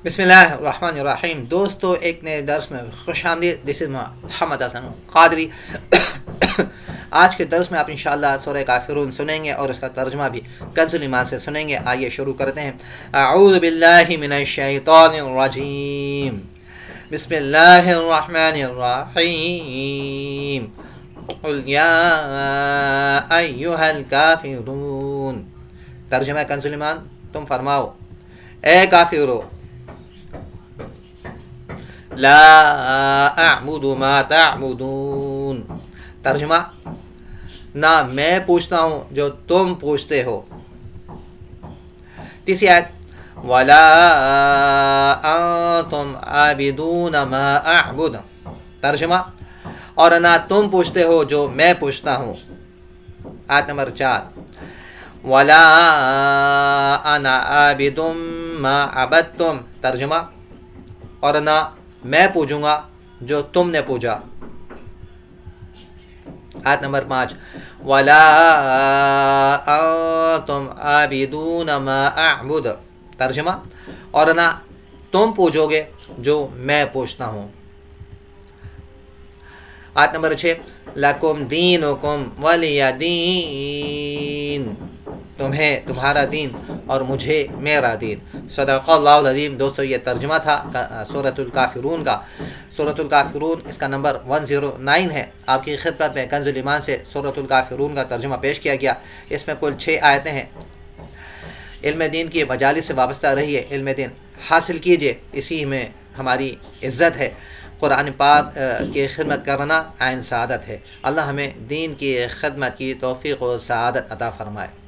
بسم اللہ الرحمن الرحیم۔ دوستو، ایک نئے درس میں خوش آمدید۔ دس از محمد حسن قادری۔ آج کے درس میں آپ انشاءاللہ سورہ کافرون سنیں گے اور اس کا ترجمہ بھی کنز ایمان سے سنیں گے۔ آئیے شروع کرتے ہیں۔ اعوذ باللہ من الشیطان الرجیم، بسم اللہ الرحمن الرحیم، قل یا ایہا الکافرون۔ ترجمہ کنز ایمان، تم فرماؤ اے کافرو، لا اعبد ما تعبدون۔ ترجمہ، نہ میں پوچھتا ہوں جو تم پوچھتے ہو۔ تیسری آیت، ولا انتم عابدون ما اعبد۔ ترجمہ، اور نہ تم پوچھتے ہو جو میں پوچھتا ہوں۔ آیت نمبر 4، ولا انا عابد ما عبدتم۔ ترجمہ، اور نہ میں پوجوں گا جو تم نے پوجا۔ آیت نمبر 5، ولا انتم عابدون ما اعبد۔ ترجمہ، اور نہ تم پوجو گے جو میں پوچھتا ہوں۔ آیت نمبر 6، لکم دینکم ولی دین۔ تمہیں تمہارا دین اور مجھے میرا دین۔ صدق اللہ العظیم۔ دوستو، یہ ترجمہ تھا سورۃ الکافرون کا۔ سورۃ الکافرون اس کا نمبر 109 ہے۔ آپ کی خدمت میں کنز ایمان سے سورۃ الکافرون کا ترجمہ پیش کیا گیا۔ اس میں کل 6 آیتیں ہیں۔ علم دین کی مجالس سے وابستہ رہیے، علم دین حاصل کیجیے، اسی میں ہماری عزت ہے۔ قرآن پاک کی خدمت کرنا عین سعادت ہے۔ اللہ ہمیں دین کی خدمت کی توفیق و سعادت عطا فرمائے۔